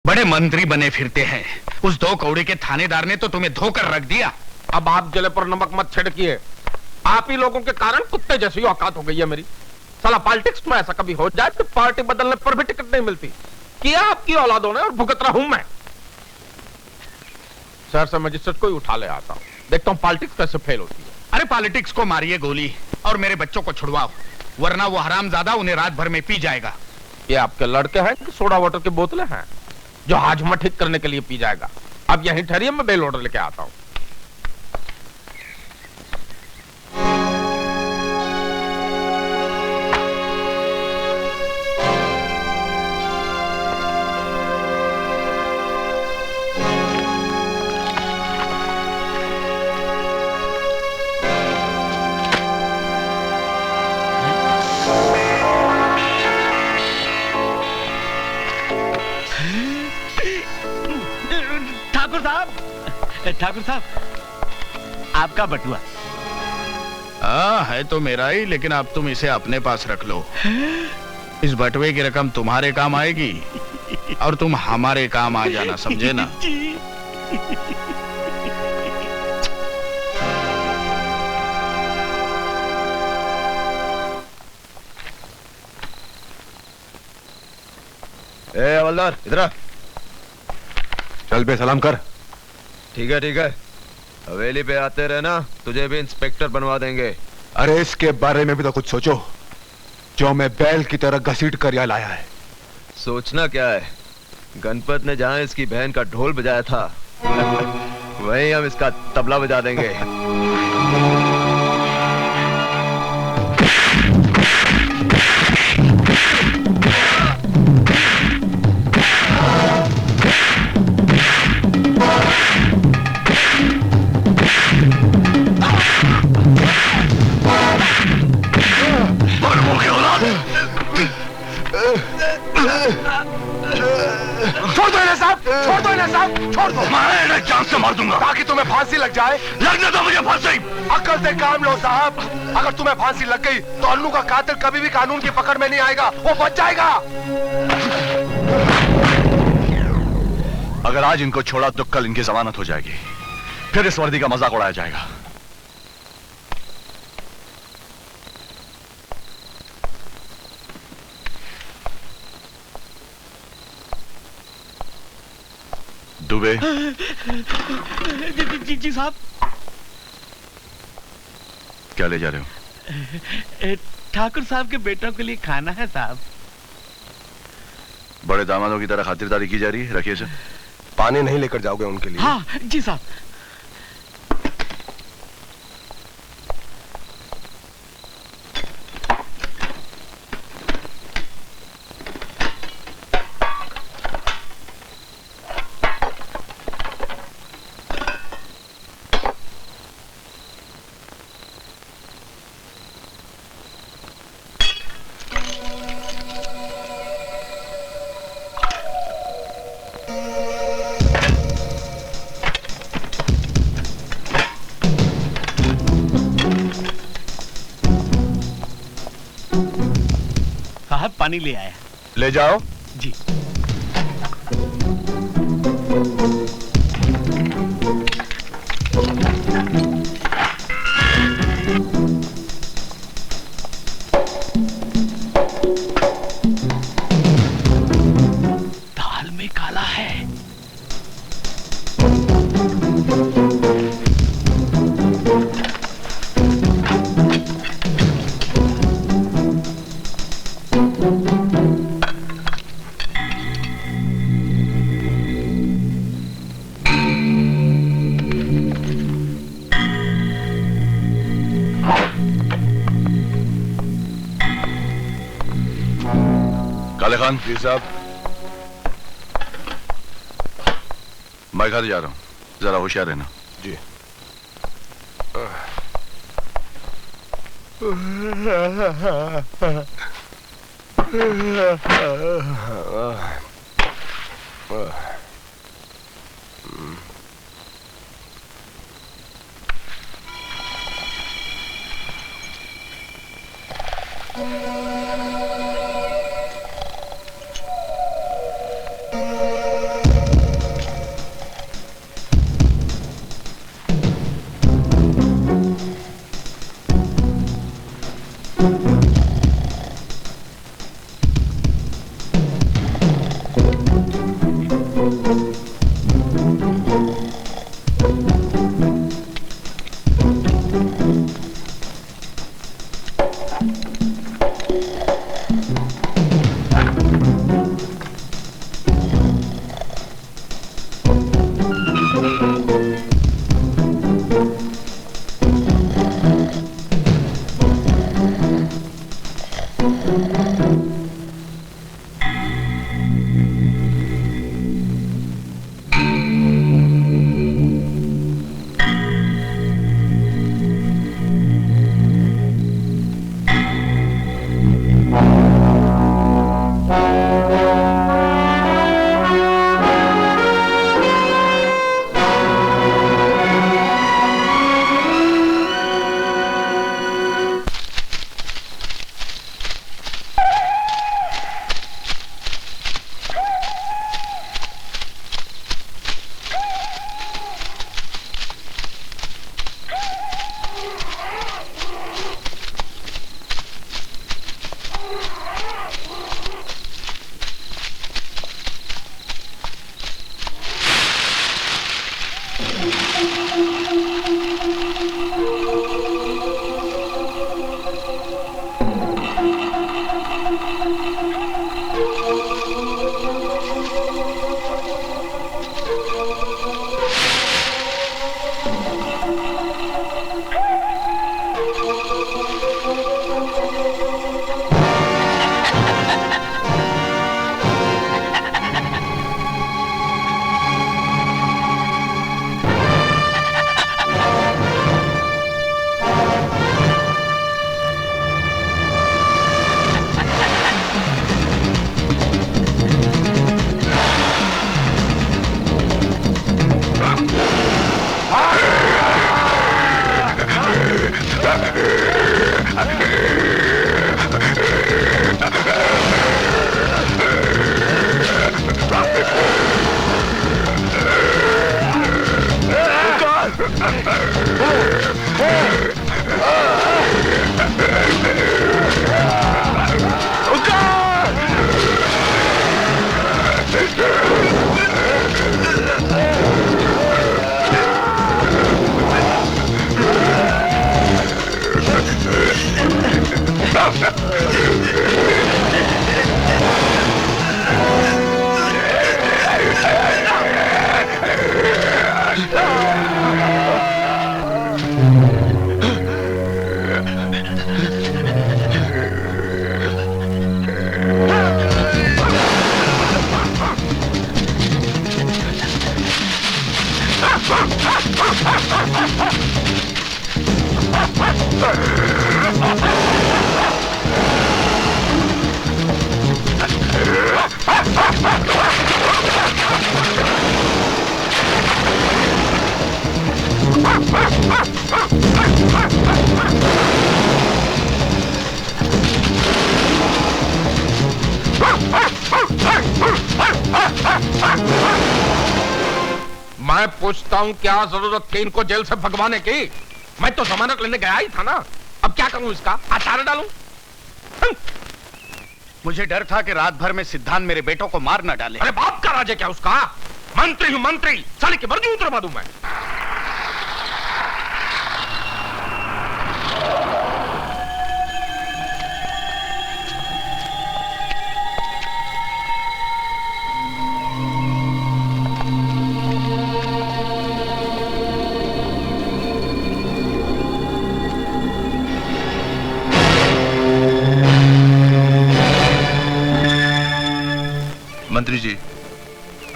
बड़े मंत्री बने फिरते हैं। उस 2 कौड़ी के थानेदार ने तो तुम्हें धोकर रख दिया। अब आप जले पर नमक मत छिड़किए। आप ही लोगों के कारण कुत्ते जैसी औकात हो गई है मेरी। साला पॉलिटिक्स में ऐसा कभी हो जाए तो पार्टी बदलने पर भी टिकट नहीं मिलती। किया आपकी औलादों ने और भुगत रहा हूं मैं। शहर से मजिस्ट्रेट को ही उठा ले आता हूं, देखता हूं पॉलिटिक्स कैसे फेल होती है। अरे पॉलिटिक्स को मारिए गोली और मेरे बच्चों को छुड़वाओ, वरना वो हरामजादा उन्हें रात भर में पी जाएगा। ये आपके लड़के हैं कि सोडा वाटर की बोतलें हैं जो हाजमा ठीक करने के लिए पी जाएगा? अब यहीं ठहरिए, मैं बेल ऑर्डर लेके आता हूं। ठाकुर साहब, आपका बटुआ। हाँ, है तो मेरा ही, लेकिन अब तुम इसे अपने पास रख लो। इस बटुए की रकम तुम्हारे काम आएगी और तुम हमारे काम आ जाना, समझे ना? ए हवलदार, इधर आ। चल बे, सलाम कर। ठीक है, हवेली पे आते रहना, तुझे भी इंस्पेक्टर बनवा देंगे। अरे इसके बारे में भी तो कुछ सोचो, जो मैं बैल की तरह घसीट कर यहाँ लाया है। सोचना क्या है, गणपत ने जहां इसकी बहन का ढोल बजाया था वहीं हम इसका तबला बजा देंगे। छोड़ दो इन्हें साहब, छोड़ दो इन्हें साहब, छोड़ दो। मैं इन्हें जान से मार दूंगा ताकि तुम्हें फांसी लग जाए। लगने दो मुझे फांसी। अक्ल से काम लो साहब, अगर तुम्हें फांसी लग गई तो अन्नू का कातिल कभी भी कानून की पकड़ में नहीं आएगा, वो बच जाएगा। अगर आज इनको छोड़ा तो कल इनकी जमानत हो जाएगी, फिर इस वर्दी का मजाक उड़ाया जाएगा। दुबे। जी साहब। क्या ले जा रहे हो? ठाकुर साहब के बेटों के लिए खाना है साहब। बड़े दामादों की तरह खातिरदारी की जा रही है, रखिए इसे। पानी नहीं लेकर जाओगे उनके लिए? हाँ जी साहब। साहब पानी ले आया। ले जाओ। जी। दाल में काला है। काले खान। जी साहब। मैं घर जा रहा हूँ, जरा होशियार रहना। जी। मैं पूछता हूँ क्या जरूरत थी इनको जेल से भगवाने की? मैं तो जमानत लेने गया ही था ना। अब क्या करूं इसका? अचार डालूं? मुझे डर था कि रात भर में सिद्धांत मेरे बेटों को मार न डाले। अरे बाप का राज है क्या उसका? मंत्री हूं मंत्री, साले की मर्जी उतरवा दूं मैं। मंत्री जी,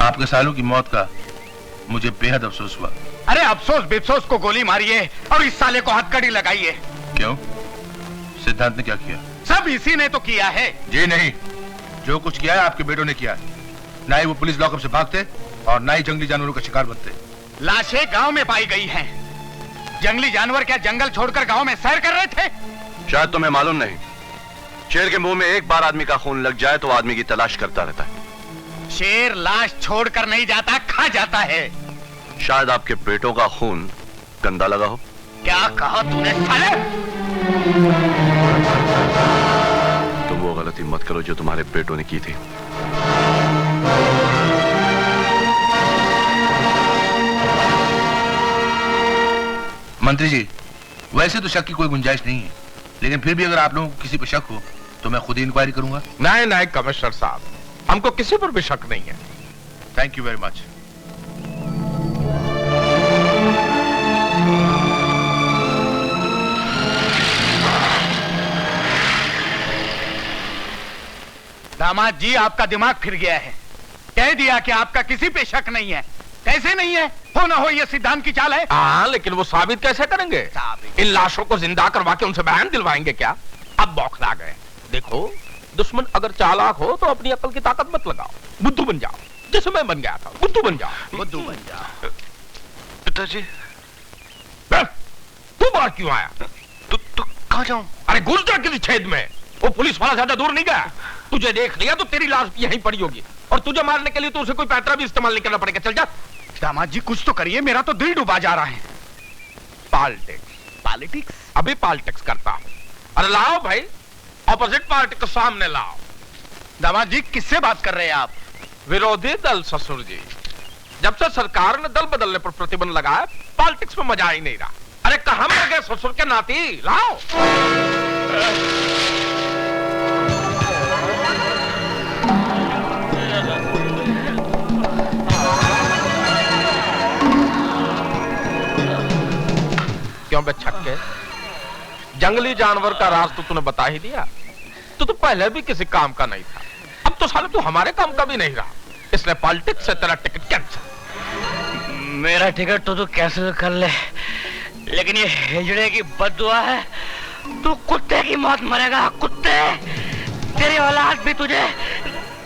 आपके सालों की मौत का मुझे बेहद अफसोस हुआ। अरे अफसोस बिफसोस को गोली मारिए और इस साले को हथकड़ी लगाइए। क्यों? सिद्धांत ने क्या किया? सब इसी ने तो किया है। जी नहीं, जो कुछ किया है आपके बेटों ने किया है। ना ही वो पुलिस लॉकअप से भागते और ना ही जंगली जानवरों का शिकार बनते। लाशें गांव में पाई गई हैं। जंगली जानवर क्या जंगल छोड़कर गांव में सैर कर रहे थे? शायद तुम्हें मालूम नहीं, शेर के मुंह में एक बार आदमी का खून लग जाए तो आदमी की तलाश करता रहता है। शेर लाश छोड़कर नहीं जाता, खा जाता है। शायद आपके बेटों का खून गंदा लगा हो। क्या कहा तूने साले? तुम वो गलती मत करो जो तुम्हारे बेटों ने की थी। मंत्री जी, वैसे तो शक की कोई गुंजाइश नहीं है, लेकिन फिर भी अगर आप लोगों को किसी पर शक हो तो मैं खुद ही इंक्वायरी करूंगा। नहीं नहीं कमिश्नर साहब, हमको किसी पर भी शक नहीं है। Thank you very much. दामाद जी, आपका दिमाग फिर गया है। कह दिया कि आपका किसी पे शक नहीं है। कैसे नहीं है? हो ना हो ये सिद्धांत की चाल है। हाँ, लेकिन वो साबित कैसे करेंगे? इन लाशों को जिंदा करवा के उनसे बयान दिलवाएंगे क्या? अब बौखला गए। देखो, दुश्मन अगर चालाक हो तो अपनी अकल की ताकत मत लगाओ, बुद्धू बन जाओ, जैसे मैं बन गया था। बुद्धू बन जाओ, बुद्धू बन जाओ। पिताजी, तू बाहर क्यों आया? तो कहाँ जाऊं? अरे घुस जा किसी छेद में। वो पुलिस वाला ज्यादा दूर नहीं गया। तुझे देख लिया तो तेरी लाश यहीं पड़ी होगी, और तुझे मारने के लिए तो उसे कोई पैतरा भी इस्तेमाल नहीं करना पड़ेगा। चल जा। दामाद जी, कुछ तो करिए, मेरा तो दिल डूबा जा रहा है। Politics politics? अभी पॉलिटिक्स करता हूं। अरे लाओ भाई, ऑपोजिट पार्टी को सामने लाओ। दामाद जी, किससे बात कर रहे हैं आप? विरोधी दल ससुर जी। जब से सरकार ने दल बदलने पर प्रतिबंध लगाया, पॉलिटिक्स में मजा ही नहीं रहा। अरे कहां मर गए ससुर के नाती? लाओ। क्यों बे छक्के? जंगली जानवर का राज तो तूने बता ही दिया। तो पहले भी किसी काम का नहीं था, अब तो साले तू हमारे काम का भी नहीं रहा। इसलिए पॉलिटिक्स से तेरा टिकट कैंसिल। मेरा टिकट तो तू कैंसिल कर ले, लेकिन ये हिजड़े की बद्दुआ है, तू कुत्ते की मौत मरेगा। कुत्ते, तेरी औलाद भी तुझे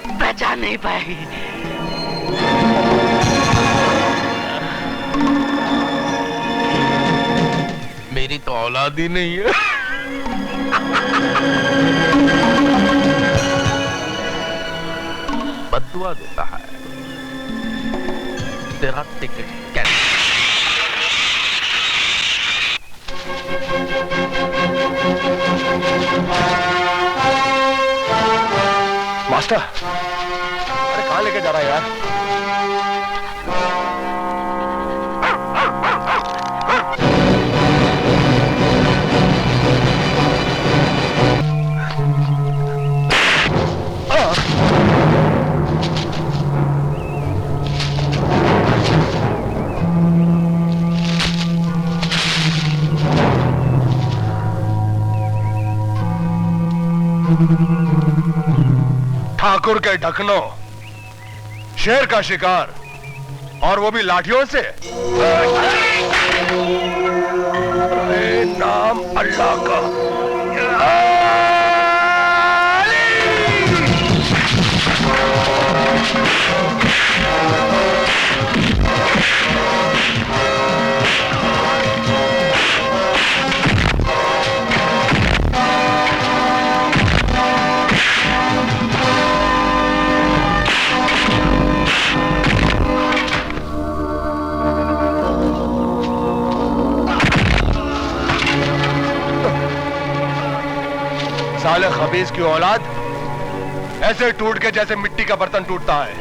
पहचान नहीं पाएगी। मेरी तो औलाद ही नहीं है। बद्दुआ देता है, तेरा टिकट कैंसिल। मास्टर, अरे कहाँ लेके जा रहा है यार? ठाकुर के ढकनो, शेर का शिकार, और वो भी लाठियों से। अरे नाम अल्लाह का। अली! साले खबीज की औलाद ऐसे टूट के जैसे मिट्टी का बर्तन टूटता है।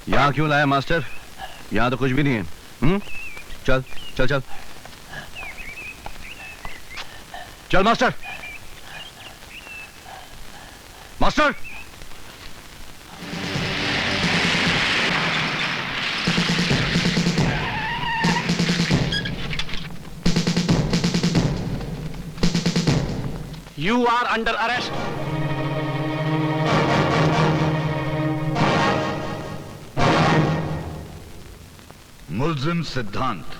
यहाँ क्यों लाया मास्टर? यहाँ तो कुछ भी नहीं है। चल चल चल चल master. Master You are under arrest. मुल्जिम सिद्धांत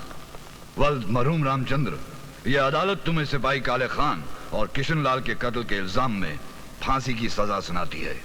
वल्द मरहूम रामचंद्र, ये अदालत तुम्हें सिपाही काले खान और किशन लाल के कत्ल के इल्जाम में फांसी की सजा सुनाती है।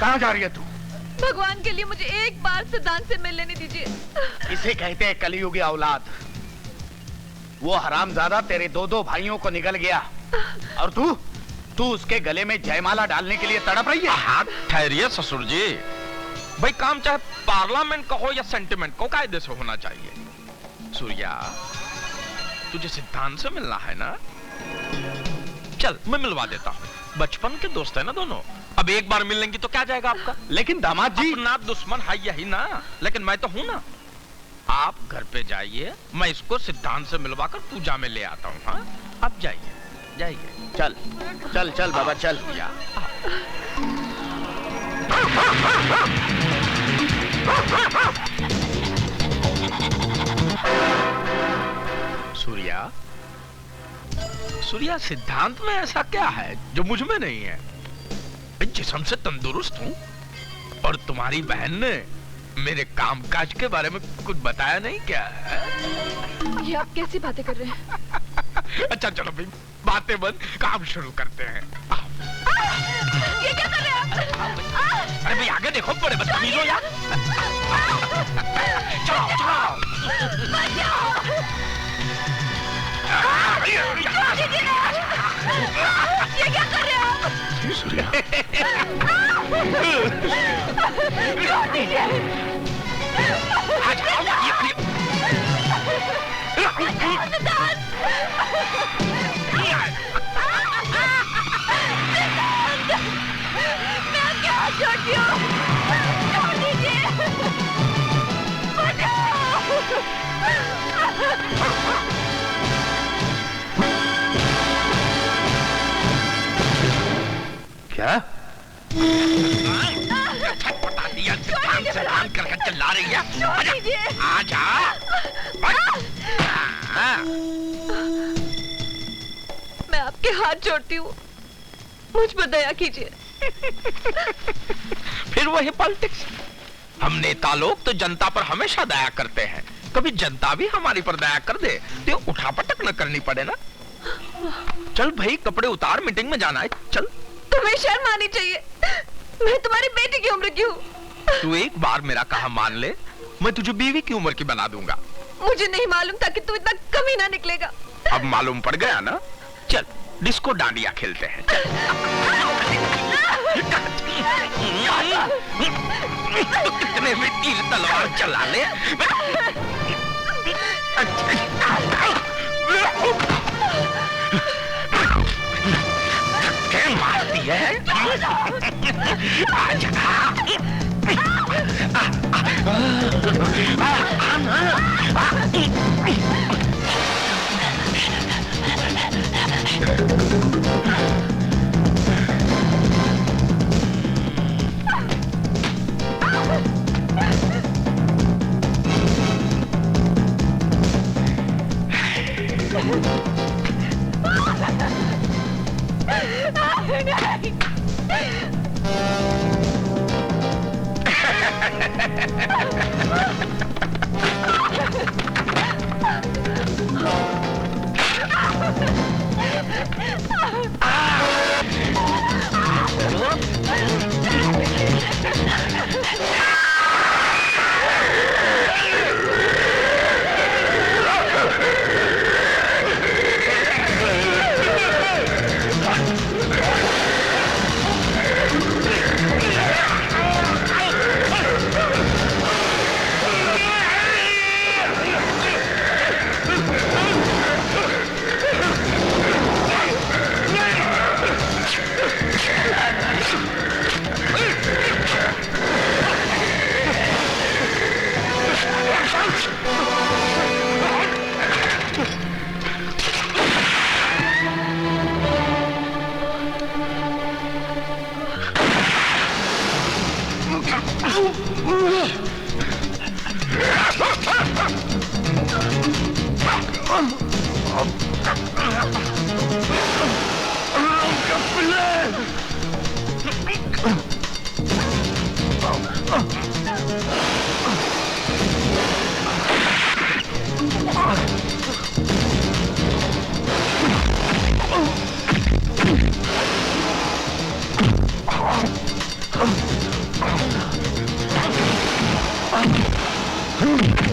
कहाँ जा रही है तू? भगवान के लिए मुझे एक बार सिद्धांत से मिल लेने दीजिए। इसे कहते हैं कलयुगी औलाद। वो हरामजादा तेरे दो दो भाइयों को निगल गया और तू उसके गले में जयमाला डालने के लिए तड़प रही है। हाँ, ठहरिए ससुर जी। भाई काम चाहे पार्लियामेंट का हो या सेंटिमेंट को कायदे से होना चाहिए। सूर्या, तुझे सिद्धांत से मिलना है ना? चल मैं मिलवा देता हूँ। बचपन के दोस्त है ना दोनों। अब एक बार मिल लेंगी तो क्या जाएगा आपका? लेकिन दामाद जी, अपना दुश्मन है यही ना, लेकिन मैं तो हूं ना। आप घर पे जाइए, मैं इसको सिद्धांत से मिलवाकर पूजा में ले आता हूँ। हाँ, आप जाइए जाइए। चल चल चल बाबा चल। सूर्या, सूर्या, सिद्धांत में ऐसा क्या है जो मुझ में नहीं है? जिस्म से तंदुरुस्त हूँ और तुम्हारी बहन ने मेरे कामकाज के बारे में कुछ बताया नहीं क्या? ये आप कैसी बातें कर रहे हैं? अच्छा चलो भाई, बातें बंद, काम शुरू करते हैं। ये क्या कर रहे हैं आप? अरे भाई आगे देखो, बड़े बदतमीज हो यार। चलो चलो। ये क्या कर रहे हैं आप? सूर्या, मैं क्या छोटी हूँ? छोड़ दीजिए। बचाओ। क्या? बता दिया सिद्धांत करके चिल्ला रही है। आजा, मैं आपके हाथ जोड़ती हूँ, मुझ पर दया कीजिए। फिर वही पॉलिटिक्स। हम नेता लोग तो जनता पर हमेशा दया करते हैं, कभी जनता भी हमारी पर दया कर दे तो उठापटक न करनी पड़े ना। चल भाई, कपड़े उतार, मीटिंग में जाना है, चल। तुम्हें शर्म आनी चाहिए, मैं तुम्हारी बेटी की उम्र की हूँ। तू एक बार मेरा कहा मान ले, मैं तुझे बीवी की उम्र की बना दूंगा। मुझे नहीं मालूम था कि तू इतना कमी ना निकलेगा। अब मालूम पड़ गया ना। चल डिस्को डांडिया खेलते हैं। तो कितने में तीर तलवार चला ले। क्या मारती है? Oh!